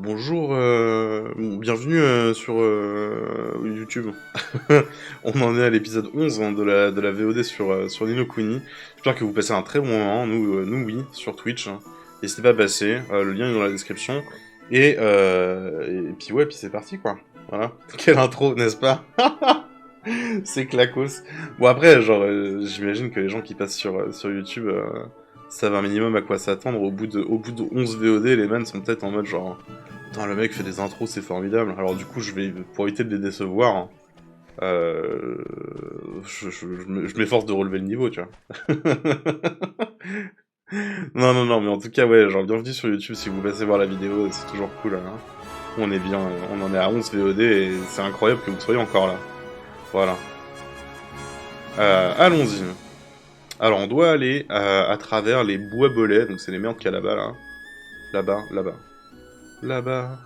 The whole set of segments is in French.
Bonjour, bienvenue sur YouTube. On en est à l'épisode 11 hein, de la VOD sur Ni no Kuni. J'espère que vous passez un très bon moment, nous oui, sur Twitch. Hein. N'hésitez pas à passer, le lien est dans la description. Et puis ouais, puis c'est parti quoi. Voilà. Quelle intro, n'est-ce pas? C'est clacos. Bon après, genre, j'imagine que les gens qui passent sur YouTube savent un minimum à quoi s'attendre. Au bout de 11 VOD, les man sont peut-être en mode genre... Putain, le mec fait des intros, c'est formidable. Alors du coup, pour éviter de les décevoir, hein, je m'efforce de relever le niveau, tu vois. Non, mais en tout cas, ouais, genre, bienvenue sur YouTube, si vous passez voir la vidéo, c'est toujours cool, hein. On est bien, on en est à 11 VOD, et c'est incroyable que vous soyez encore là. Voilà. Allons-y. Alors, on doit aller à travers les bois bolets, donc c'est les merdes qu'il y a là-bas, là. Là-bas, là-bas. Là-bas.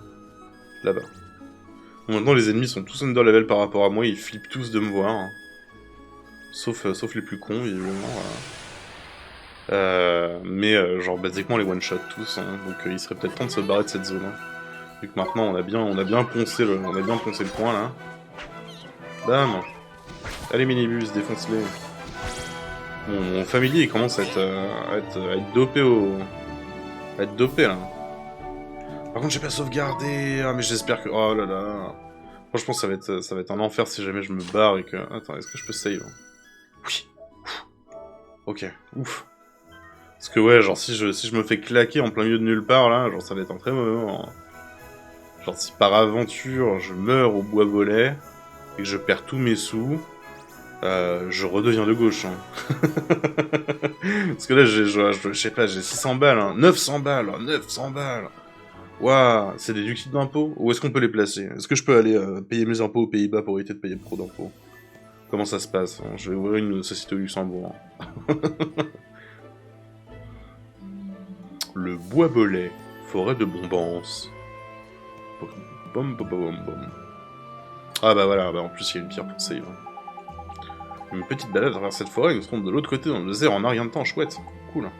Là-bas. Bon, maintenant, les ennemis sont tous under level par rapport à moi, ils flippent tous de me voir. Hein. Sauf les plus cons, évidemment. Mais, genre, basiquement, les one-shot tous, hein, donc il serait peut-être temps de se barrer de cette zone. Hein. Vu que maintenant, on a bien poncé le point, là. Bam. Allez, minibus, défonce-les. Mon familier, il commence à être dopé à être dopé, là. Par contre, j'ai pas sauvegardé. Ah, mais j'espère que... Oh là là. Franchement, ça va être un enfer si jamais je me barre et que... Attends, est-ce que je peux save? Oui. Ok, ouf. Parce que ouais, genre si je me fais claquer en plein milieu de nulle part, là, genre ça va être un très mauvais moment. Hein. Genre si par aventure je meurs au bois volet et que je perds tous mes sous, je redeviens de gauche. Hein. Parce que là, je sais pas, j'ai 600 balles, hein. 900 balles, 900 balles. Waouh, c'est déductible d'impôts? Où est-ce qu'on peut les placer? Est-ce que je peux aller payer mes impôts aux Pays-Bas pour éviter de payer trop d'impôts? Comment ça se passe? Hein. Je vais ouvrir une société au Luxembourg. Hein. Le bois bolet, forêt de Bombance. Bom, bom, bom, bom. Ah bah voilà, bah en plus il y a une pierre pour save. Une petite balade à travers cette forêt, nous serons de l'autre côté dans le désert en un rien de temps, chouette. Cool.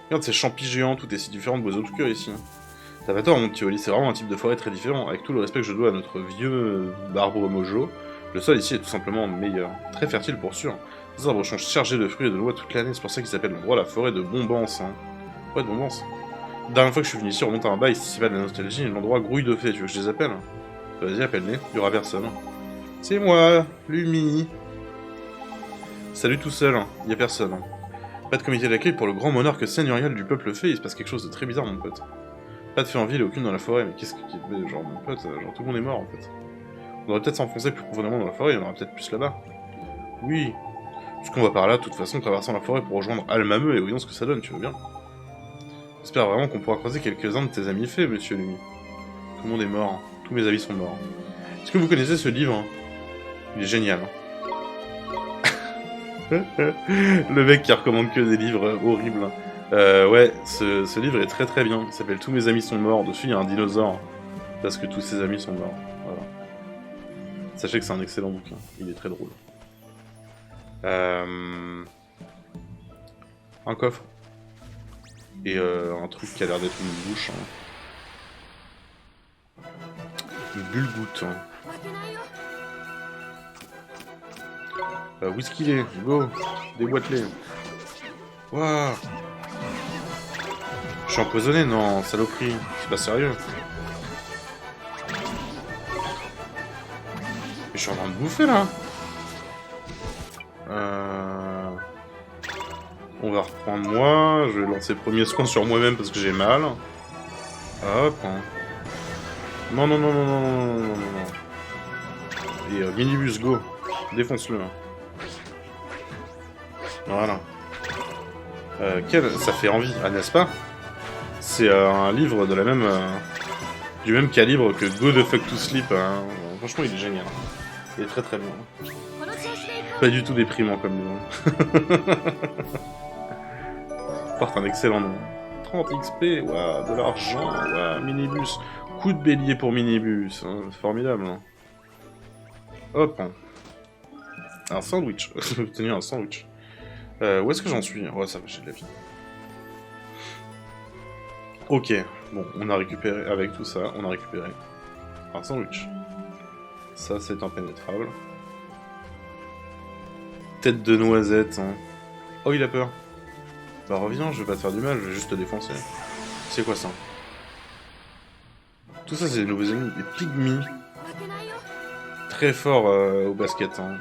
Regarde ces champis géants, tout est si différent de Boiseau tout cœur ici. T'as pas tort mon petit Oli, c'est vraiment un type de forêt très différent. Avec tout le respect que je dois à notre vieux arbre mojo, le sol ici est tout simplement meilleur. Très fertile pour sûr. Les arbres sont chargés de fruits et de noix toute l'année, c'est pour ça qu'ils s'appellent l'endroit la forêt de Bombance. Hein. Forêt de Bombance. La dernière fois que je suis venu ici, on remonte à un bail, c'est pas de la nostalgie, l'endroit grouille de fées, tu veux que je les appelle? Vas-y, appelle-les, il y aura personne. C'est moi, Lumi. Salut tout seul, y a personne. Pas de comité d'accueil pour le grand monarque seigneurial du peuple fée, il se passe quelque chose de très bizarre mon pote. Pas de fée en ville et aucune dans la forêt, mais qu'est-ce que... Genre mon pote, genre tout le monde est mort en fait. On devrait peut-être s'enfoncer plus profondément dans la forêt, il y en aura peut-être plus là-bas. Oui. Puisqu'on va par là, de toute façon, traversant la forêt pour rejoindre Almameux et voyons ce que ça donne, tu veux bien? J'espère vraiment qu'on pourra croiser quelques-uns de tes amis faits, monsieur Lumi. Tout le monde est mort, tous mes amis sont morts. Est-ce que vous connaissez ce livre? Il est génial. Le mec qui recommande que des livres horribles. Ouais, ce livre est très très bien. Il s'appelle Tous mes amis sont morts. Dessus, il y a un dinosaure. Parce que tous ses amis sont morts. Voilà. Sachez que c'est un excellent bouquin. Il est très drôle. Un coffre. Et un truc qui a l'air d'être une bouche. Hein. Une bulgoutte. Hein. Whisky les, go. Déboîte-les. Waouh. Je suis empoisonné, non, saloperie. C'est pas sérieux. Mais je suis en train de bouffer là. On va reprendre moi. Je vais lancer premier soin sur moi-même parce que j'ai mal. Hop. Non, non, non, non, non, non, non, non, non. Et minibus, go. Défonce-le. Voilà. Ça fait envie, ah, n'est-ce pas? C'est un livre de la même... du même calibre que Go the Fuck to Sleep. Hein. Franchement, il est génial. Il est très très bien. Pas du tout déprimant comme livre. Porte un excellent nom. 30 XP, waouh, de l'argent, waouh, minibus. Coup de bélier pour minibus, hein. Formidable. Hein. Hop. Un sandwich. J'ai obtenu un sandwich. Où est-ce que j'en suis? Ouais, ça va, j'ai de la vie. Ok, Bon, on a récupéré, avec tout ça, on a récupéré un sandwich. Ça, c'est impénétrable. Tête de noisette, hein. Oh, il a peur. Bah reviens, je vais pas te faire du mal, je vais juste te défoncer. C'est quoi ça? Tout ça, c'est des nouveaux ennemis, des pygmies. Très forts au basket, hein.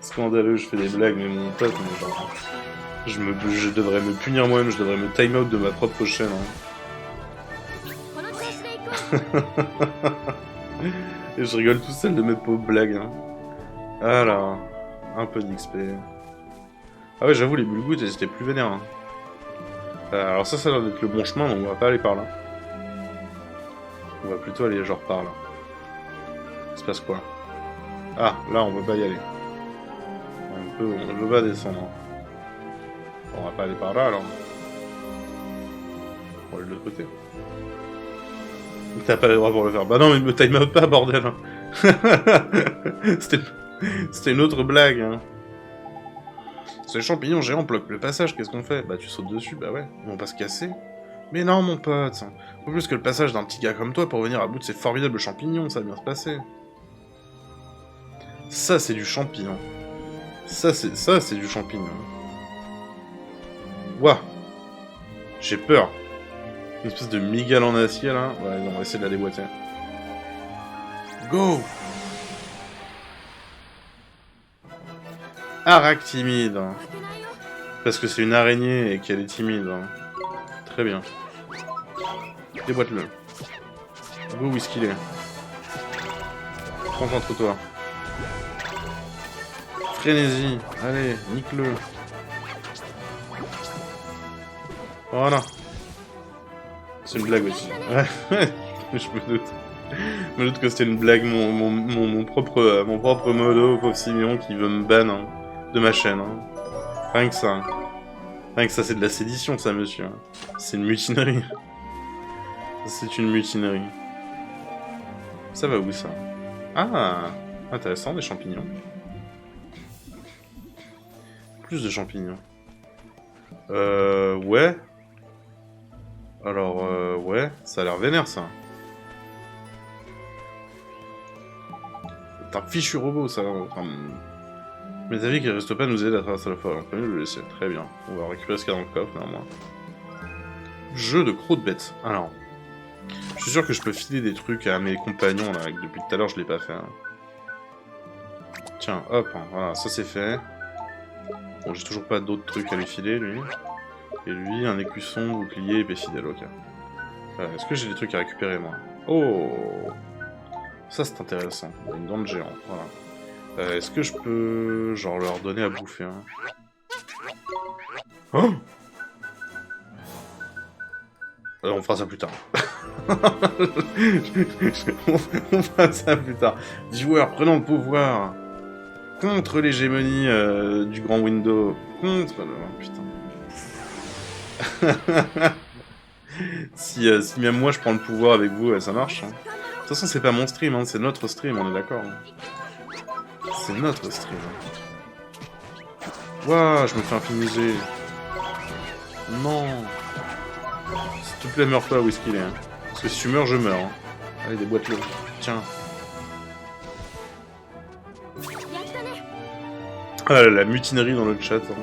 Scandaleux, je fais des blagues, mais mon pote, mais genre... Je devrais me punir moi-même, je devrais me time out de ma propre chaîne. Hein. Et je rigole tout seul de mes pauvres blagues. Hein. Ah là, un peu d'XP. Ah ouais, j'avoue, les bulgouts, elles étaient plus vénères. Hein. Alors ça a l'air d'être le bon chemin, donc on va pas aller par là. On va plutôt aller genre par là. Il se passe quoi? Ah, là, on veut pas y aller. On veut pas descendre. Hein. On va pas aller par là, alors. On va aller de l'autre côté. T'as pas le droit pour le faire. Bah non, mais me time out pas, bordel. Hein. C'était une autre blague. Hein. Ces champignons géants bloquent le passage, qu'est-ce qu'on fait? Bah tu sautes dessus, bah ouais. Ils vont pas se casser. Mais non, mon pote. Pas plus que le passage d'un petit gars comme toi pour venir à bout de ces formidables champignons, ça va bien se passer. Ça, c'est du champignon. Ça, c'est du champignon. Ouah. J'ai peur. Une espèce de migale en acier, là. Ouais, on va essayer de la déboîter. Go! Arak timide. Parce que c'est une araignée et qu'elle est timide. Très bien. Déboîte-le. Go, où est-ce qu'il est? Concentre-toi. Frénésie. Allez, nique-le. Voilà. C'est une blague aussi. Je me doute. Je me doute que c'était une blague, mon propre modo, pauvre Simeon, qui veut me ban hein, de ma chaîne. Hein. Rien que ça. Rien que ça, c'est de la sédition, ça, monsieur. C'est une mutinerie. C'est une mutinerie. Ça va où, ça? Ah, intéressant, des champignons. Plus de champignons. Ouais. Alors, ouais, ça a l'air vénère, ça. C'est un fichu robot, ça. Enfin, mes avis qu'il reste pas à nous aider à traverser la forêt. On peut mieux le laisser. Très bien. On va récupérer ce qu'il y a dans le coffre, néanmoins. Jeu de croûte bête. Alors, je suis sûr que je peux filer des trucs à mes compagnons, là, que depuis tout à l'heure, je l'ai pas fait. Hein. Tiens, hop, hein, voilà, ça c'est fait. Bon, j'ai toujours pas d'autres trucs à lui filer, lui. Et lui, un écusson, bouclier, épée fidèle, ok. Est-ce que j'ai des trucs à récupérer, moi? Oh! Ça, c'est intéressant. Une dent de géant, voilà. Est-ce que je peux, genre, leur donner à bouffer, hein? Oh! On fera ça plus tard. On fera ça plus tard. Joueurs prenant le pouvoir contre l'hégémonie du grand window. Contre... Oh, putain. si même moi je prends le pouvoir avec vous, ça marche. Hein. De toute façon, c'est pas mon stream, hein, c'est notre stream, on est d'accord. Hein. C'est notre stream. Waouh, je me fais infiniser. Non. S'il te plaît, meurs pas où est-ce qu'il est. Hein. Parce que si tu meurs, je meurs. Hein. Allez, déboîte-le. Tiens. Ah là, la mutinerie dans le chat. Hein.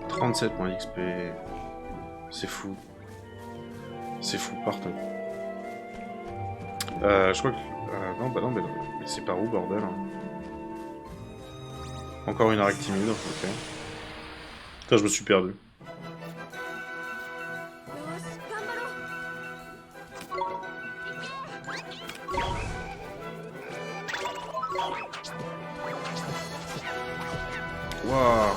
37 points d'XP. C'est fou. C'est fou partout. Je crois que... non, bah non, mais non. Mais c'est par où, bordel hein. Encore une arc timide, ok. Putain, je me suis perdu. Waouh.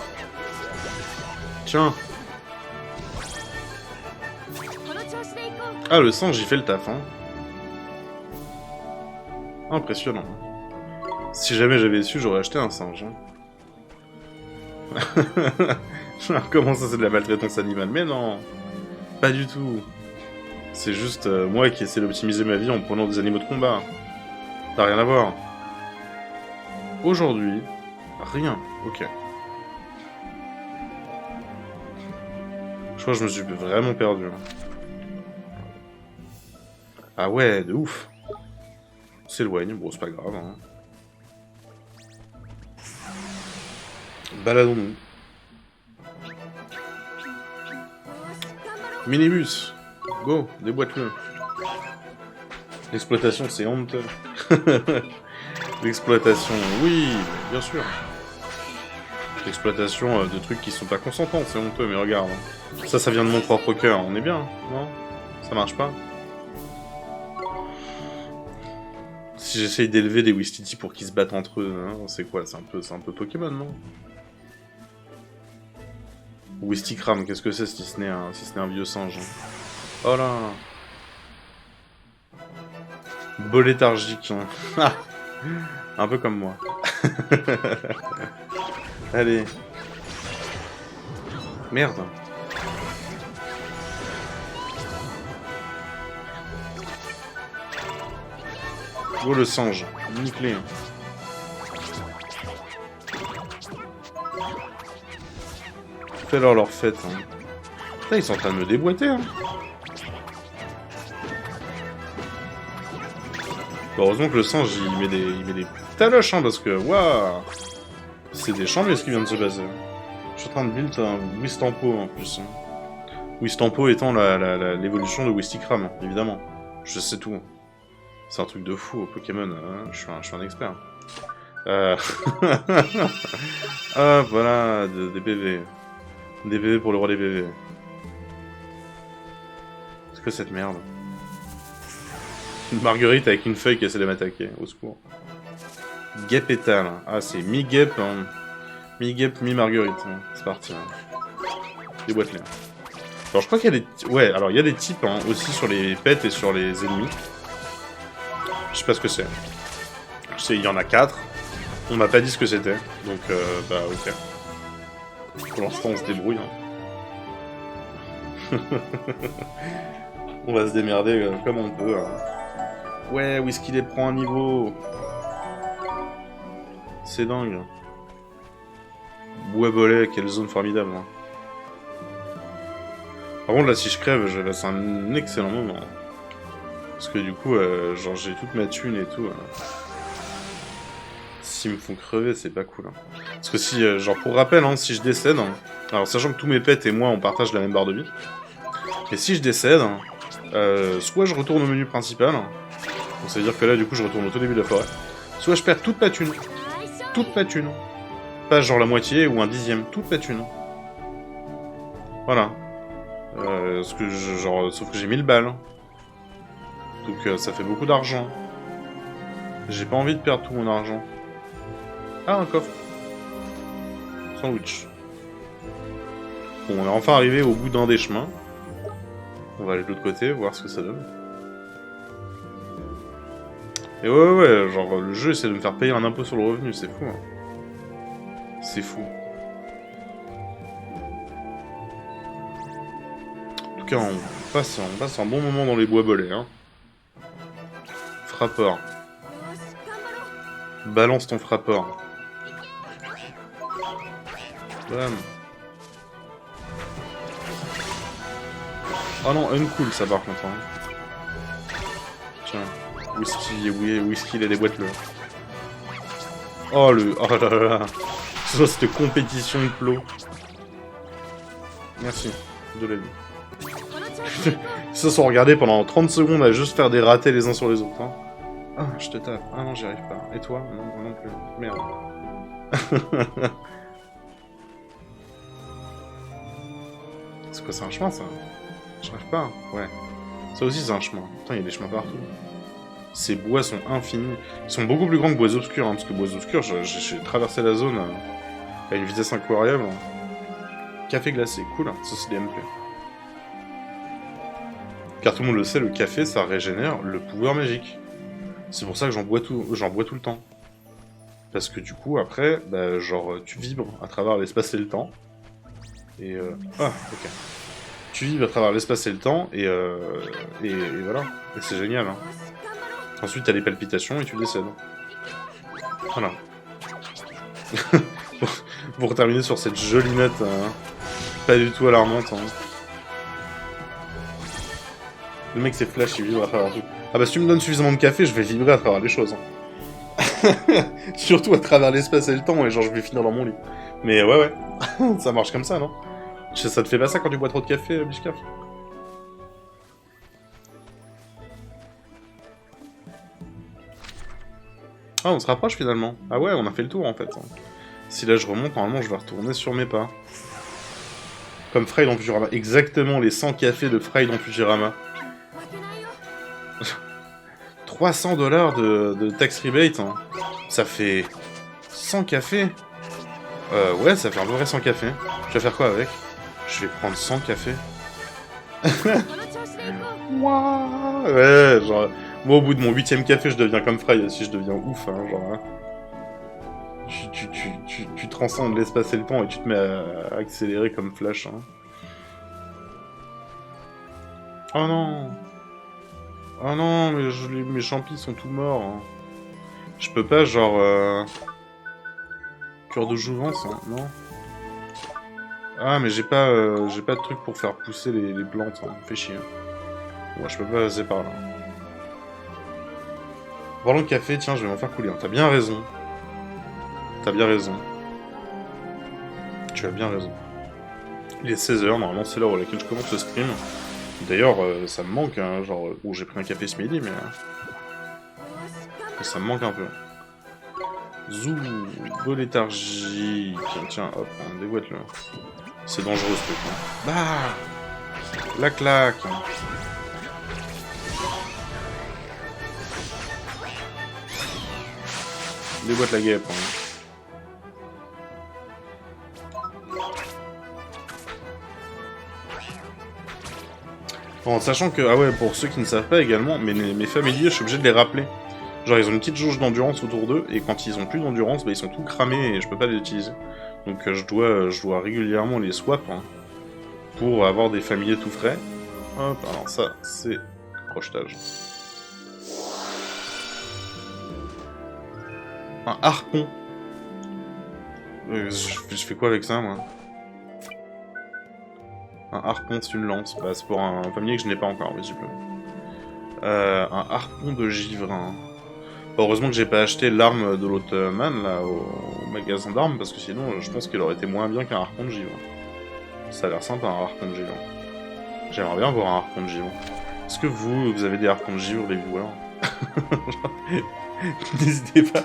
Tiens. Ah, le singe, il fait le taf, hein. Impressionnant. Si jamais j'avais su, j'aurais acheté un singe. Hein. Comment ça, c'est de la maltraitance animale? Mais non, pas du tout. C'est juste moi qui essaie d'optimiser ma vie en prenant des animaux de combat. T'as rien à voir. Aujourd'hui, rien. Ok. Je crois que je me suis vraiment perdu. Ah ouais, de ouf. On s'éloigne, bon c'est pas grave. Hein. Baladons-nous. Minibus. Go, déboîte-le. L'exploitation, c'est honteux. L'exploitation, oui, bien sûr. L'exploitation de trucs qui sont pas consentants, c'est honteux, mais regarde. Ça vient de mon propre cœur, on est bien, non? Ça marche pas? Si j'essaye d'élever des Wistiti pour qu'ils se battent entre eux, hein, c'est quoi? C'est un peu Pokémon, non? Wistikram, qu'est-ce que c'est si ce n'est un vieux singe? Hein. Oh là! Beau léthargique. Hein. Un peu comme moi. Allez. Merde. Oh le singe. Nique-les. Fais-leur leur fête. Hein. Putain, ils sont en train de me déboîter. Hein. Heureusement que le singe il met des taloches hein, parce que waouh, c'est des chambres ce qui vient de se passer. Je suis en train de build un Wistampo en plus. Hein. Wistampo étant l'évolution de Wistikram, hein, évidemment. Je sais tout. C'est un truc de fou au Pokémon. Hein. Je suis un expert. Ah voilà, des PV. Des PV pour le roi des PV. C'est que cette merde? Une marguerite avec une feuille qui essaie de m'attaquer, au secours. Guêpe étale. Ah, c'est mi-guêpe, hein. Mi-guêpe, mi-marguerite. Hein. C'est parti. Hein. Déboîte-les. Alors, je crois qu'il y a des... Ouais, alors, il y a des types, hein, aussi sur les pets et sur les ennemis. Je sais pas ce que c'est. Je sais, il y en a 4. On m'a pas dit ce que c'était. Donc, bah, ok. Pour l'instant, on se débrouille, hein. On va se démerder comme on peut, hein. Ouais, Whisky les prend un niveau. C'est dingue. Bois-Bolet, quelle zone formidable. Hein. Par contre, là, si je crève, je laisse un excellent moment. Parce que du coup, genre, j'ai toute ma thune et tout. S'ils me font crever, c'est pas cool. Hein. Parce que si, genre, pour rappel, hein, si je décède... Hein, alors, sachant que tous mes pets et moi, on partage la même barre de vie. Et si je décède, soit je retourne au menu principal... Donc ça veut dire que là, du coup, je retourne au tout début de la forêt. Soit je perds toute ma thune. Toute ma thune. Pas genre la moitié ou un dixième. Toute ma thune. Voilà. Sauf que j'ai 1000 balles. Donc ça fait beaucoup d'argent. J'ai pas envie de perdre tout mon argent. Ah, un coffre. Sandwich. Bon, on est enfin arrivé au bout d'un des chemins. On va aller de l'autre côté, voir ce que ça donne. Et ouais, genre le jeu essaie de me faire payer un impôt sur le revenu, c'est fou. Hein. C'est fou. En tout cas, on passe un bon moment dans les bois-bolets. Hein. Frappeur. Balance ton frappeur. Bam. Oh non, uncool ça par contre. Hein. Tiens. Whisky, il a des boîtes là. Oh le... Oh là là là. Ça, cette compétition de plot. Merci. De la vie. Ils se sont regardés pendant 30 secondes à juste faire des ratés les uns sur les autres. Hein. Ah, je te tape. Ah non, j'y arrive pas. Et toi? Non, non plus. Merde. C'est quoi, c'est un chemin ça? J'arrive pas. Ouais. Ça aussi c'est un chemin. Putain, il y a des chemins partout. Ces bois sont infinis. Ils sont beaucoup plus grands que bois obscurs, hein, parce que bois obscurs, j'ai traversé la zone à une vitesse incroyable. Café glacé, cool, ça c'est des MP. Car tout le monde le sait, le café, ça régénère le pouvoir magique. C'est pour ça que j'en bois tout le temps. Parce que du coup, après, bah, genre, tu vibres à travers l'espace et le temps. Et ah, ok. Tu vibres à travers l'espace et le temps, et voilà. Et c'est génial, hein. Ensuite, t'as les palpitations et tu décèdes. Voilà. Pour terminer sur cette jolie note, pas du tout alarmante. Hein. Le mec c'est flash, il vibre à travers tout. Ah bah si tu me donnes suffisamment de café, je vais vibrer à travers les choses. Hein. Surtout à travers l'espace et le temps, et genre je vais finir dans mon lit. Mais ouais, ça marche comme ça, non? Ça te fait pas ça quand tu bois trop de café, Bishkaf? Ah, on se rapproche finalement. Ah ouais, on a fait le tour en fait. Si là je remonte, normalement je vais retourner sur mes pas. Comme Frey dans Futurama. Exactement les 100 cafés de Frey dans Futurama. 300 $ de tax rebate. Hein. Ça fait 100 cafés. Ouais, ça fait à peu près 100 cafés. Je vais faire quoi avec? Je vais prendre 100 cafés. Ouais, genre... Moi, au bout de mon 8ème café, je deviens comme Frey. Si je deviens ouf, hein, genre... Hein. Tu transcendes l'espace et le temps et tu te mets à accélérer comme Flash. Hein. Oh non! Oh non, mais mes champis sont tout morts. Hein. Je peux pas, genre... Cœur de jouvence, hein, non? Ah, mais j'ai pas de truc pour faire pousser les plantes, hein. Fait chier. Ouais, je peux pas passer par là. Parlons de café, tiens, je vais m'en faire couler. Hein. T'as bien raison. T'as bien raison. Tu as bien raison. Il est 16h, normalement c'est l'heure à laquelle je commence le stream. D'ailleurs, ça me manque, hein, genre... Bon, j'ai pris un café ce midi, mais... ça me manque un peu. Zou, beau léthargique. Tiens, hop, on déboîte là. C'est dangereux ce truc. Hein. Bah, la claque. Déboîte la guêpe. Hein. En sachant que, ah ouais, pour ceux qui ne savent pas également, mes familiers, je suis obligé de les rappeler. Genre, ils ont une petite jauge d'endurance autour d'eux, et quand ils ont plus d'endurance, bah, ils sont tout cramés et je peux pas les utiliser. Donc je dois régulièrement les swap hein, pour avoir des familiers tout frais. Hop, alors ça, c'est crochetage. Un harpon. Je fais quoi avec ça, moi? Un harpon, c'est une lance. Bah, c'est pour un familier que je n'ai pas encore, visiblement. Un harpon de givre. Hein. Heureusement que j'ai pas acheté l'arme de l'autre man là au magasin d'armes parce que sinon je pense qu'il aurait été moins bien qu'un harpon de givre. Ça a l'air sympa un harpon de givre. J'aimerais bien voir un harpon de givre. Est-ce que vous avez des harpons de givre les viewers? N'hésitez pas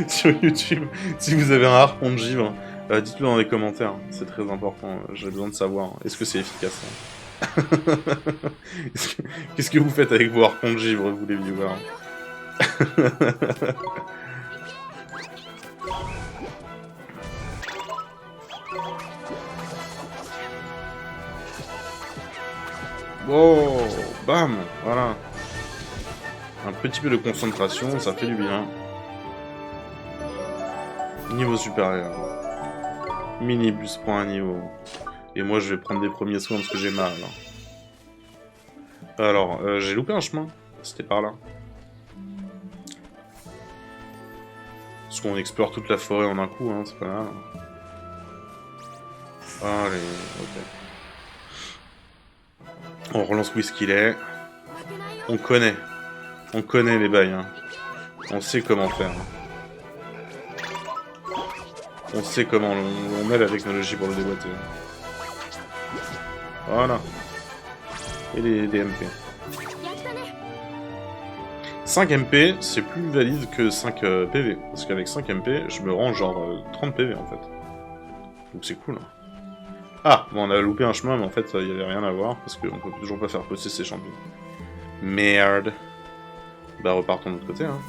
sur YouTube si vous avez un harpon de givre. Dites-le dans les commentaires, c'est très important. J'ai besoin de savoir. Est-ce que c'est efficace? Hein. Qu'est-ce que vous faites avec vos harpons de givre, vous les viewers? Oh, bam, voilà. Un petit peu de concentration, ça fait du bien. Niveau supérieur. Minibus prend un niveau. Et moi je vais prendre des premiers soins parce que j'ai mal. Alors, j'ai loupé un chemin. C'était par là. Parce qu'on explore toute la forêt en un coup, hein, c'est pas mal. Allez, ok. On relance où est-ce qu'il est. On connaît les bails. Hein. On sait comment faire. On sait comment on met la technologie pour le déboîter. Voilà. Et les MP. 5 MP, c'est plus valide que 5 PV. Parce qu'avec 5 MP, je me rends genre 30 PV en fait. Donc c'est cool. Hein. Ah, bon, on a loupé un chemin, mais en fait, il n'y avait rien à voir. Parce qu'on peut toujours pas faire pousser ces champignons. Merde. Bah, repartons de l'autre côté. Hein.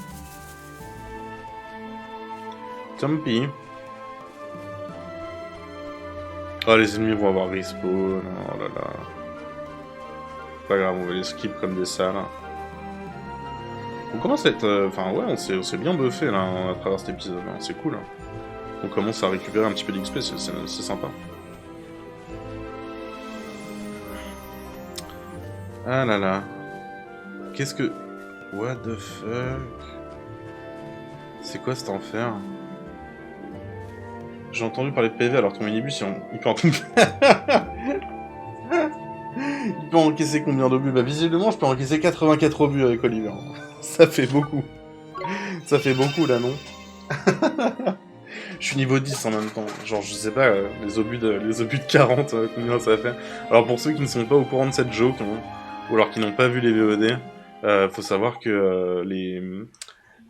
Tant pis. Oh, les ennemis vont avoir respawn. Oh là là. Pas grave, on va les skip comme des salles. On commence à être... Enfin, ouais, on s'est bien buffé, là, à travers cet épisode. Hein. C'est cool. Hein. On commence à récupérer un petit peu d'XP, c'est sympa. Ah là là. Qu'est-ce que... What the fuck? C'est quoi cet enfer? J'ai entendu parler de PV alors ton minibus il peut en tout... Il peut encaisser combien d'obus? Bah visiblement, je peux encaisser 84 obus avec Oliver. Ça fait beaucoup. Ça fait beaucoup, là, non? Je suis niveau 10 en même temps. Genre, je sais pas, les obus de 40, combien ça fait. Alors, pour ceux qui ne sont pas au courant de cette joke, hein, ou alors qui n'ont pas vu les VOD, faut savoir que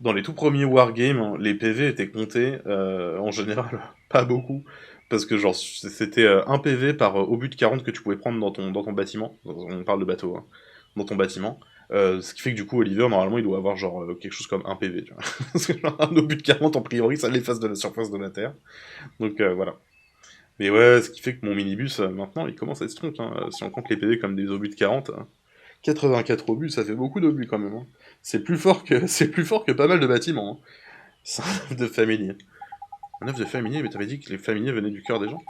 dans les tout premiers wargames, hein, les PV étaient comptés, en général, pas beaucoup. Parce que, genre, c'était 1 PV par obus de 40 que tu pouvais prendre dans ton bâtiment. On parle de bateau, hein. Dans ton bâtiment. Ce qui fait que du coup, Oliver, normalement, il doit avoir genre quelque chose comme 1 PV, tu vois. Parce que genre, un obus de 40, en priori, ça l'efface de la surface de la Terre. Donc voilà. Mais ouais, ce qui fait que mon minibus, maintenant, il commence à être strong, hein. Si on compte les PV comme des obus de 40, 84 obus, ça fait beaucoup d'obus quand même, hein. C'est plus fort que c'est plus fort que pas mal de bâtiments, hein. C'est un œuf de familier. Un œuf de familier, mais t'avais dit que les familiers venaient du cœur des gens?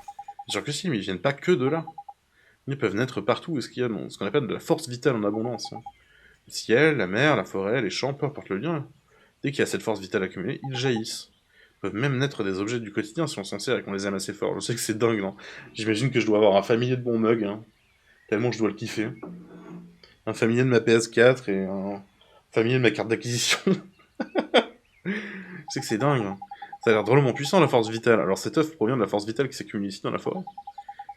Sûr que si, mais ils viennent pas que de là. Ils peuvent naître partout où ce qu'il y a ce qu'on appelle de la force vitale en abondance, hein. Le ciel, la mer, la forêt, les champs, peu importe le lien. Dès qu'il y a cette force vitale accumulée, ils jaillissent. Ils peuvent même naître des objets du quotidien si on s'en sert et qu'on les aime assez fort. Je sais que c'est dingue, non? J'imagine que je dois avoir un familier de bon mug, hein, tellement je dois le kiffer. Un familier de ma PS4 et un familier de ma carte d'acquisition. Je sais que c'est dingue, hein. Ça a l'air drôlement puissant, la force vitale. Alors cet œuf provient de la force vitale qui s'accumule ici dans la forêt.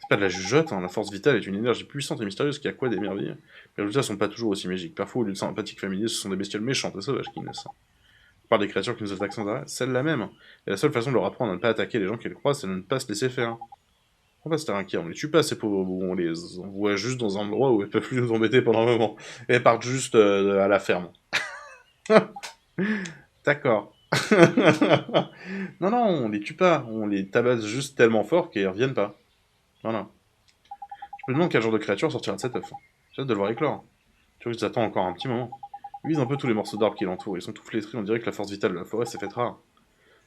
C'est pas de la jugeote, hein. La force vitale est une énergie puissante et mystérieuse qui a quoi d'émerveillé. Mais les résultats sont pas toujours aussi magiques. Parfois, au lieu de sympathiques familiers, ce sont des bestioles méchantes et sauvages qui naissent. On parle des créatures qui nous attaquent sans arrêt, celle-là même. Et la seule façon de leur apprendre à ne pas attaquer les gens qu'elles croisent, c'est de ne pas se laisser faire. On va se faire inquiet, on les tue pas ces pauvres bouts, on les envoie juste dans un endroit où elles peuvent plus nous embêter pendant un moment. Et elles partent juste à la ferme. D'accord. Non, non, on les tue pas, on les tabasse juste tellement fort qu'elles reviennent pas. Voilà. Je me demande quel genre de créature sortira de cet œuf. J'ai hâte de le voir éclore. Tu vois, ils attendent encore un petit moment. Ils visent un peu tous les morceaux d'arbres qui l'entourent, ils sont tout flétris, on dirait que la force vitale de la forêt s'est faite rare.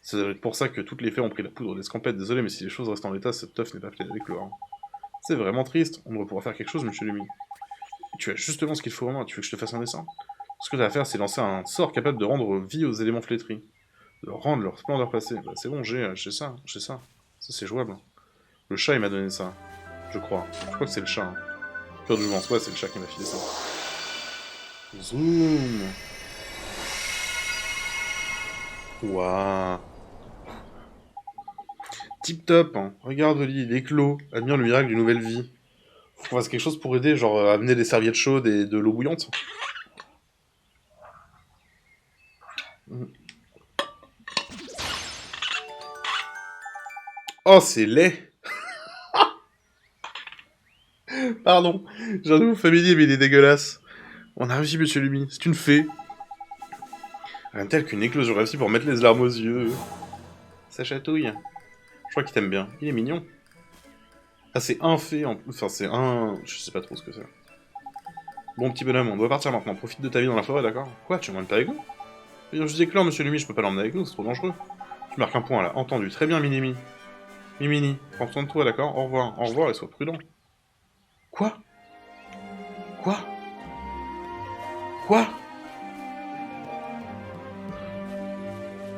C'est pour ça que toutes les fées ont pris la poudre d'escampette, désolé, mais si les choses restent en l'état, cette œuf n'est pas fait avec l'éclore. C'est vraiment triste, on devrait pouvoir faire quelque chose, monsieur Lumi. Tu as justement ce qu'il faut vraiment, tu veux que je te fasse un dessin? Ce que tu as à faire, c'est lancer un sort capable de rendre vie aux éléments flétris. De leur rendre leur splendeur passée. Bah c'est bon, j'ai ça, j'ai ça. Ça c'est jouable. Le chat il m'a donné ça. Je crois. Je crois que c'est le chat. Hein. Cœur de jouvence, ouais c'est le chat qui m'a filé ça. Zoom. Waouh. Tip top, hein. Regarde Oli, il est clos. Admire le miracle d'une nouvelle vie. Faut qu'on fasse quelque chose pour aider, genre amener des serviettes chaudes et de l'eau bouillante. Oh, c'est laid. Pardon, j'ai un nouveau familier, mais il est dégueulasse. On a réussi, monsieur Lumi, c'est une fée. Rien de tel qu'une éclosion réussie pour mettre les larmes aux yeux. Ça chatouille. Je crois qu'il t'aime bien. Il est mignon. Ah, c'est un fée en plus. Enfin, c'est un. Je sais pas trop ce que c'est. Bon, petit bonhomme, on doit partir maintenant. Profite de ta vie dans la forêt, d'accord? Quoi, tu m'emmènes pas avec nous? Je vous éclaire, monsieur Lumi, je peux pas l'emmener avec nous, c'est trop dangereux. Tu marques un point là, entendu. Très bien, Minimi. Mimini, prends soin de toi, d'accord? Au revoir et sois prudent. Quoi? Quoi? Quoi?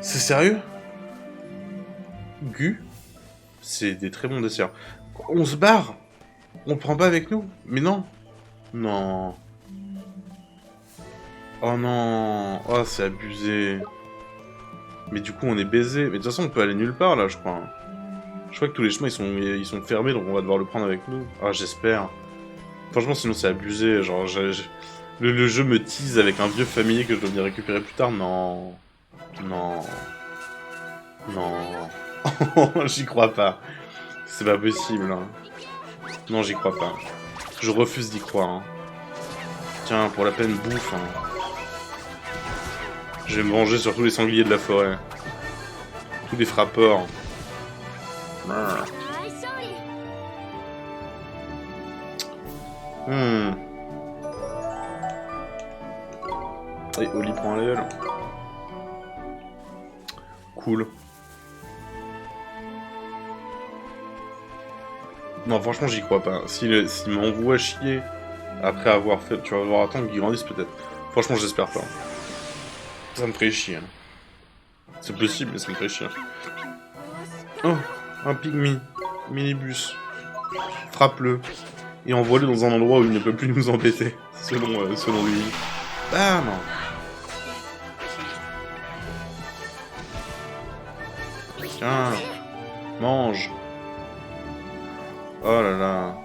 C'est sérieux? Gu? C'est des très bons desserts. On se barre? On le prend pas avec nous? Mais non. Non. Oh non. Oh, c'est abusé. Mais du coup, on est baisé. Mais de toute façon, on peut aller nulle part, là, je crois. Je crois que tous les chemins, ils sont fermés, donc on va devoir le prendre avec nous. Ah, j'espère. Franchement, sinon, c'est abusé. Genre, le jeu me tease avec un vieux familier que je dois venir récupérer plus tard. Non. Non. Non. J'y crois pas. C'est pas possible. Hein. Non, j'y crois pas. Je refuse d'y croire. Hein. Tiens, pour la peine, bouffe. Hein. Je vais me venger sur tous les sangliers de la forêt. Tous les frappeurs. Et Oli prend un level. Cool. Non, franchement, j'y crois pas. S'il m'envoie chier après avoir fait... Tu vas voir attendre qu'il grandisse peut-être. Franchement, j'espère pas. Ça me ferait chier. C'est possible, mais ça me ferait chier. Oh, un pygmy. Minibus. Frappe-le. et envoie-le dans un endroit où il ne peut plus nous embêter, selon lui. Bam! Tiens, mange. Oh là là.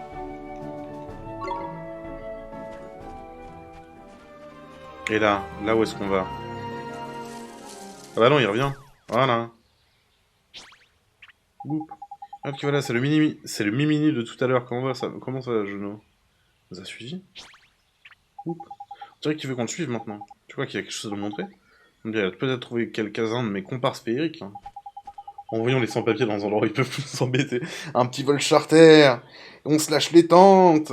Et là où est-ce qu'on va? Ah bah non, il revient. Voilà. Oup. Ok, voilà, c'est le mini de tout à l'heure. Comment ça va, Juno? Ça nous a suivi? Oup. On dirait qu'il veut qu'on le suive maintenant. Tu vois qu'il y a quelque chose à nous montrer? On dirait peut-être trouver quelques-uns de mes comparses féeriques. Envoyons les sans-papiers dans un endroit où ils peuvent plus nous embêter. Un petit vol charter. On se lâche les tentes.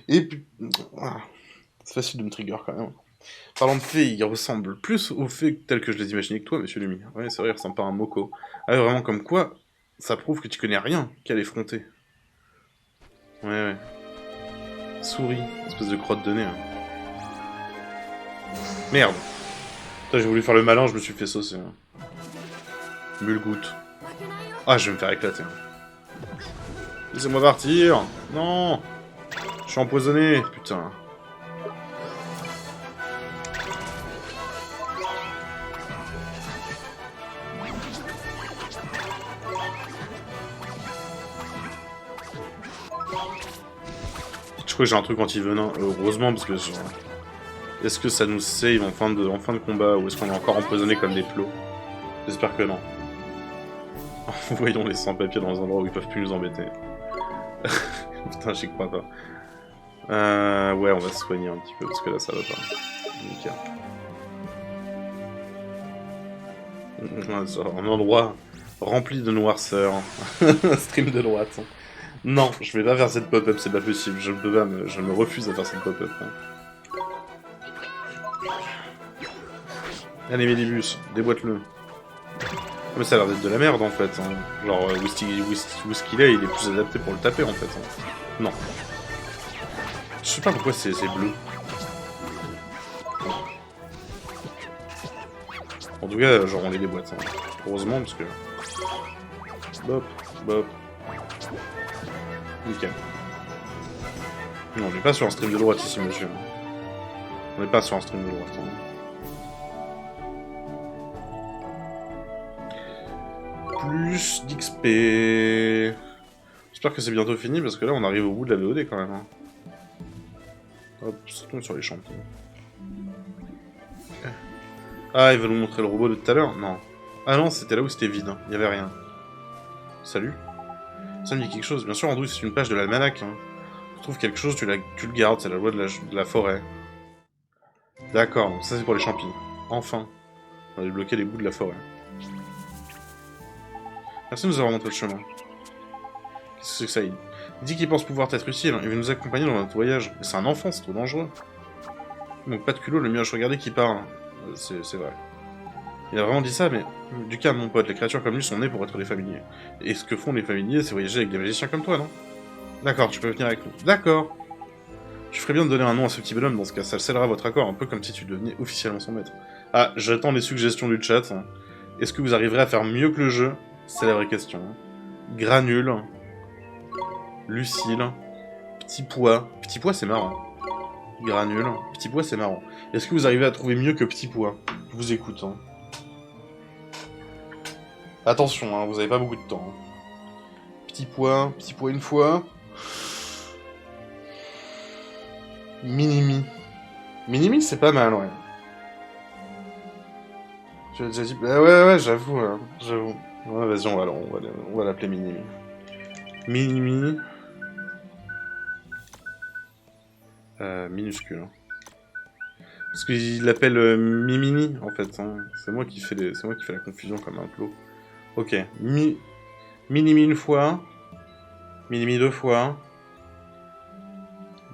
Et puis... Ah. C'est facile de me trigger quand même. Parlant de fées, il ressemble plus aux fées telles que je les imaginais que toi, monsieur Lumi. Ouais, c'est vrai, il ressemble pas à un Moko. Ah ouais, vraiment comme quoi, ça prouve que tu connais rien qu'à l'effronter. Ouais. Souris, espèce de crotte de nez. Hein. Merde. Putain, j'ai voulu faire le malin, je me suis fait saucer. Hein. Mulgoutte. Ah, je vais me faire éclater. Hein. Laissez-moi partir. Non. Je suis empoisonné, putain. Je crois que j'ai un truc anti-venin, heureusement, parce que... Est-ce que ça nous save en fin de combat, ou est-ce qu'on est encore empoisonné comme des plots? J'espère que non. Voyons les sans-papiers dans un endroit où ils peuvent plus nous embêter. Putain, j'y crois pas. Ouais, on va se soigner un petit peu, parce que là, ça va pas. Nickel. Un endroit rempli de noirceur. Stream de droite. Non, je vais pas faire cette pop-up, c'est pas possible. Je me refuse à faire cette pop-up. Hein. Allez, Mélibus, déboîte-le. Mais ça a l'air d'être de la merde en fait. Hein. Genre, où est-ce qu'il est, il est plus adapté pour le taper en fait. Hein. Non. Je sais pas pourquoi c'est bleu. En tout cas, genre on les déboîte. Hein. Heureusement, parce que. Bop, bop. Nickel. Non, on n'est pas sur un stream de droite ici, monsieur. On n'est pas sur un stream de droite. Hein. Plus d'XP. J'espère que c'est bientôt fini, parce que là, on arrive au bout de la VOD, quand même. Hein. Hop, ça tombe sur les champions. Ah, il va nous montrer le robot de tout à l'heure? Non. Ah non, c'était là où c'était vide. Il n'y avait rien. Salut. Ça me dit quelque chose. Bien sûr, Andouille, c'est une page de l'almanach. Hein. Tu trouves quelque chose, tu le gardes. C'est la loi de la forêt. D'accord, donc ça c'est pour les champignons. Enfin. On va débloquer les bouts de la forêt. Merci de nous avoir montré le chemin. Qu'est-ce que c'est que ça? Il dit qu'il pense pouvoir être utile. Hein. Il veut nous accompagner dans notre voyage. Mais c'est un enfant, c'est trop dangereux. Donc pas de culot, le mieux à regarder qui parle. C'est vrai. Il a vraiment dit ça, mais du calme, mon pote. Les créatures comme lui sont nées pour être des familiers. Et ce que font les familiers, c'est voyager avec des magiciens comme toi, non? D'accord, tu peux venir avec nous. D'accord. Je ferais bien de donner un nom à ce petit bonhomme, dans ce cas, ça scellera votre accord, un peu comme si tu devenais officiellement son maître. Ah, j'attends les suggestions du chat. Hein. Est-ce que vous arriverez à faire mieux que le jeu? C'est la vraie question. Hein. Granule. Lucille. Petit pois. Petit pois, c'est marrant. Granule. Petit pois, c'est marrant. Est-ce que vous arrivez à trouver mieux que petit pois? Je vous écoute. Hein. Attention, hein, vous avez pas beaucoup de temps. Hein. Petit pois une fois. Minimi. Minimi, c'est pas mal, ouais. Tu l'as déjà dit? Bah ouais, j'avoue, hein, j'avoue. Ouais, vas-y, on va l'appeler Minimi. Minimi. Minuscule. Hein. Parce qu'il l'appelle Mimini, en fait. Hein. C'est moi qui fais la confusion comme un plot. Ok. Minimi une fois. Minimi deux fois.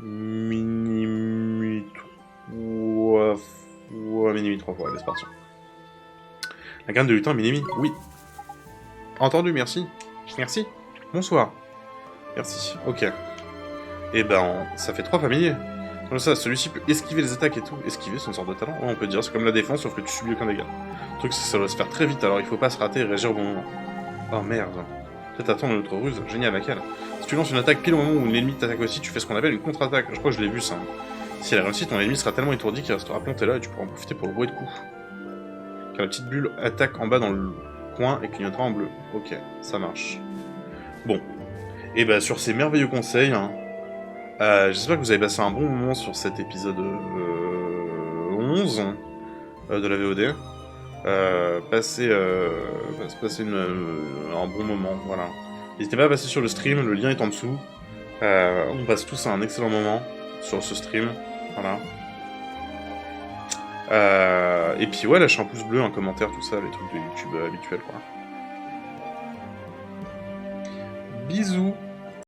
Minimi trois fois. Minimi trois fois. Allez, c'est parti. La graine de lutin, Minimi. Oui. Entendu, merci. Merci. Bonsoir. Merci. Ok. Et ben, ça fait 3 familiers. Comme ça, celui-ci peut esquiver les attaques et tout. Esquiver, c'est une sorte de talent. Ouais, on peut dire, c'est comme la défense, sauf que tu subis aucun dégât. Le truc, c'est que ça doit se faire très vite, alors il faut pas se rater et réagir au bon moment. Oh merde. Peut-être attendre notre ruse. Génial, laquelle? Si tu lances une attaque pile au moment où l'ennemi t'attaque aussi, tu fais ce qu'on appelle une contre-attaque. Je crois que je l'ai vu ça. Si elle réussit, ton ennemi sera tellement étourdi qu'il restera planté là et tu pourras en profiter pour le bruit de coup. Car la petite bulle attaque en bas dans le coin et clignotera en bleu. Ok, ça marche. Bon. Et bah sur ces merveilleux conseils, hein, j'espère que vous avez passé un bon moment sur cet épisode 11 de la VOD. Passez un bon moment, voilà. N'hésitez pas à passer sur le stream, le lien est en dessous. On passe tous un excellent moment sur ce stream, voilà. Et puis ouais, lâchez un pouce bleu, un commentaire, tout ça, les trucs de YouTube habituels, quoi. Bisous.